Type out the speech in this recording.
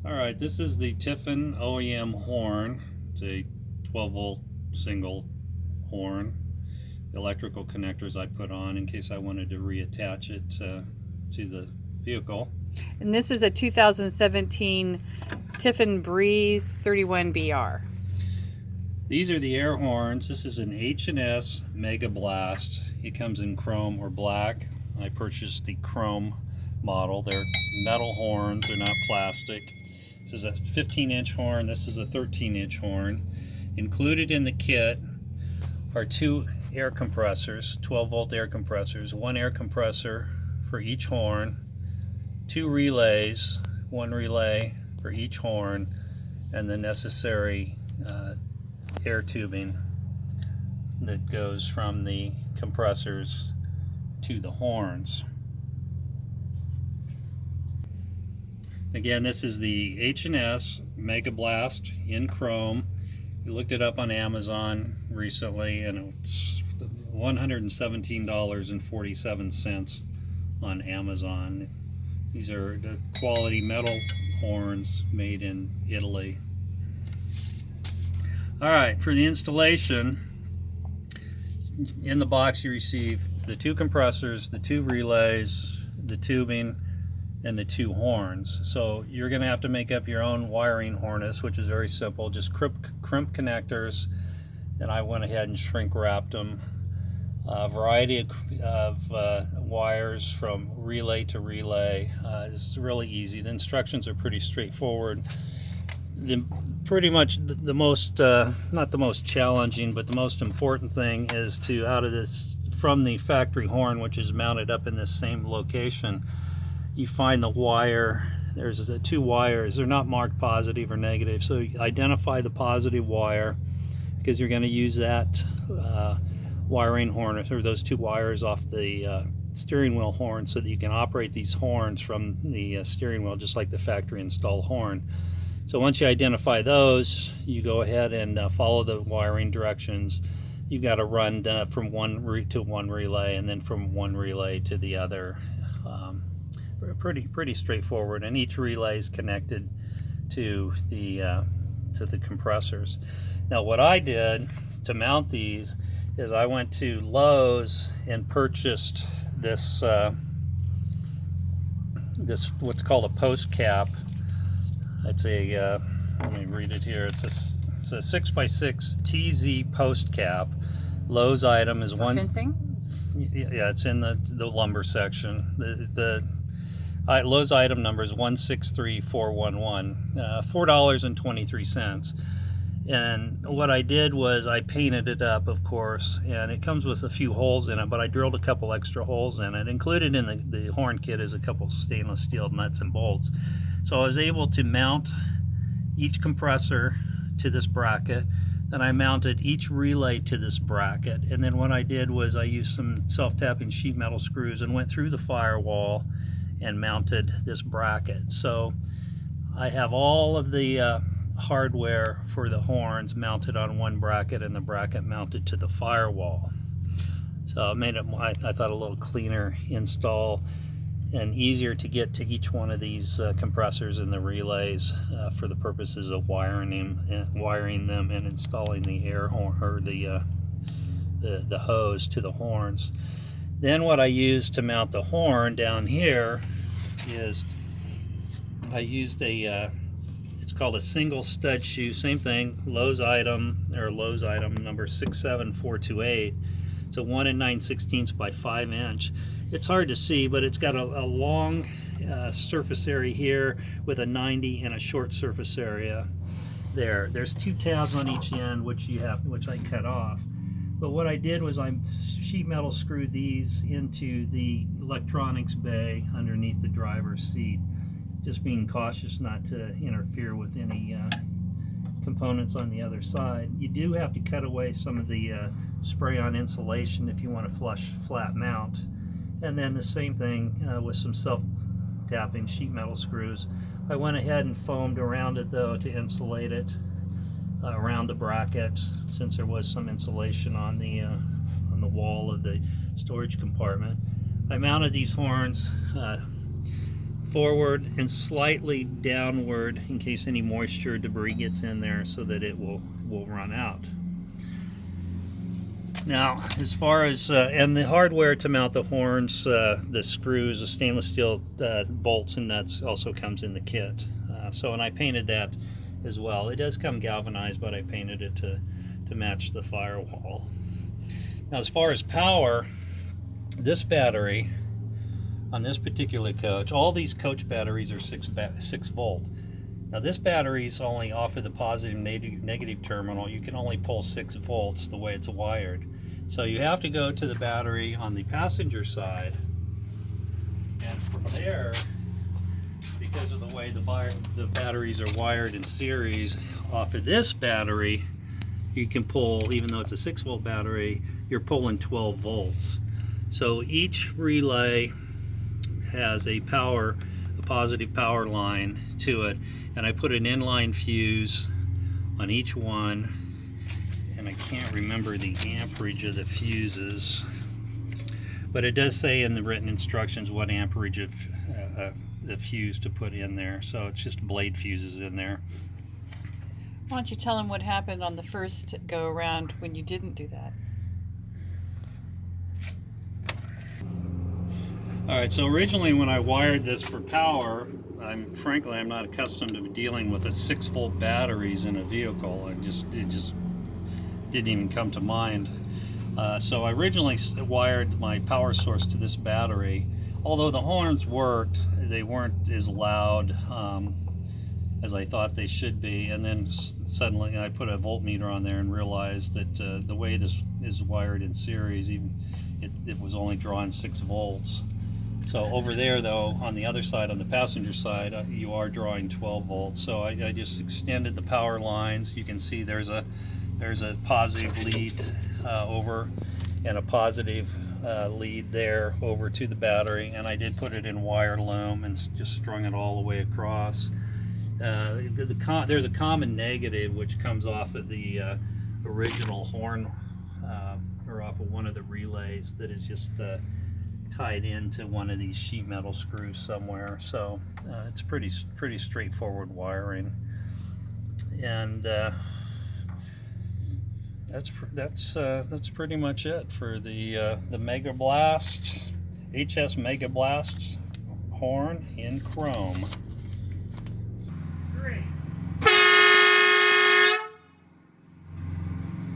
Alright, this is the Tiffin OEM horn. It's a 12 volt single horn. The electrical connectors I put on in case I wanted to reattach it to the vehicle. And this is a 2017 Tiffin Breeze 31BR. These are the air horns. This is an H&S Mega Blast. It comes in chrome or black. I purchased the chrome model. They're metal horns, they're not plastic. This is a 15-inch horn, this is a 13-inch horn. Included in the kit are two air compressors, 12-volt air compressors, one air compressor for each horn, two relays, one relay for each horn, and the necessary air tubing that goes from the compressors to the horns. Again, this is the H&S Mega Blast in chrome. We looked it up on Amazon recently and it's $117.47 on Amazon. These are the quality metal horns made in Italy. Alright, for the installation, in the box you receive the two compressors, the two relays, the tubing, and the two horns. So you're going to have to make up your own wiring harness, which is very simple. Just crimp connectors, and I went ahead and shrink wrapped them. A variety of wires from relay to relay. It's really easy. The instructions are pretty straightforward. Pretty much the most, not the most challenging, but the most important thing is to, from the factory horn, which is mounted up in this same location, you find the wire. There's two wires. They're not marked positive or negative, so you identify the positive wire because you're going to use that wiring harness, or those two wires off the steering wheel horn, so that you can operate these horns from the steering wheel just like the factory installed horn. So once you identify those, you go ahead and follow the wiring directions. You've got to run from one to one relay, and then from one relay to the other. Pretty straightforward, and each relay is connected to the compressors. Now, what I did to mount these is I went to Lowe's and purchased this what's called a post cap. It's a let me read it here. It's a 6x6 TZ post cap. Lowe's item is For fencing? Yeah, it's in the lumber section. Lowe's item number is 163411, $4.23. And what I did was I painted it up, of course, and it comes with a few holes in it, but I drilled a couple extra holes in it. Included in the horn kit is a couple stainless steel nuts and bolts. So I was able to mount each compressor to this bracket. Then I mounted each relay to this bracket. And then what I did was I used some self-tapping sheet metal screws and went through the firewall and mounted this bracket. So I have all of the hardware for the horns mounted on one bracket, and the bracket mounted to the firewall. So it made it, I thought, a little cleaner install and easier to get to each one of these compressors and the relays for the purposes of wiring them and installing the air horn, or the hose to the horns. Then what I used to mount the horn down here is I used it's called a single stud shoe, same thing, Lowe's item number 67428. It's a 1 9/16 by 5 inch. It's hard to see, but it's got a long surface area here with a 90 and a short surface area there. There's two tabs on each end which I cut off. But what I did was I sheet metal screwed these into the electronics bay underneath the driver's seat, just being cautious not to interfere with any components on the other side. You do have to cut away some of the spray-on insulation if you want a flush flat mount. And then the same thing with some self-tapping sheet metal screws. I went ahead and foamed around it though to insulate it around the bracket, since there was some insulation on the wall of the storage compartment. I mounted these horns forward and slightly downward in case any moisture or debris gets in there, so that it will run out. Now, as far as and the hardware to mount the horns, the screws, the stainless steel bolts and nuts also comes in the kit. And I painted that as well. It does come galvanized, but I painted it to match the firewall. Now, as far as power, this battery on this particular coach, all these coach batteries are 6 volt. Now, this battery's only off of the positive negative terminal. You can only pull 6 volts the way it's wired. So you have to go to the battery on the passenger side, and from there, because of the way the batteries are wired in series, off of this battery, you can pull, even though it's a 6 volt battery, you're pulling 12 volts. So each relay has a positive power line to it, and I put an inline fuse on each one, and I can't remember the amperage of the fuses, but it does say in the written instructions what amperage of the fuse to put in there. So it's just blade fuses in there. Why don't you tell them what happened on the first go around when you didn't do that? Alright, so originally when I wired this for power, frankly I'm not accustomed to dealing with 6 volt batteries in a vehicle. It just didn't even come to mind. So I originally wired my power source to this battery. Although the horns worked, they weren't as loud as I thought they should be. And then suddenly I put a voltmeter on there and realized that the way this is wired in series, even it was only drawing 6 volts. So over there, though, on the other side, on the passenger side, you are drawing 12 volts. So I just extended the power lines. You can see there's a positive lead over, and a positive lead there over to the battery, and I did put it in wire loom and just strung it all the way across. There's a common negative which comes off of the original horn, or off of one of the relays, that is just tied into one of these sheet metal screws somewhere. So it's pretty straightforward wiring, and that's pretty much it for the Mega Blast, HS Mega Blast horn in chrome. Great.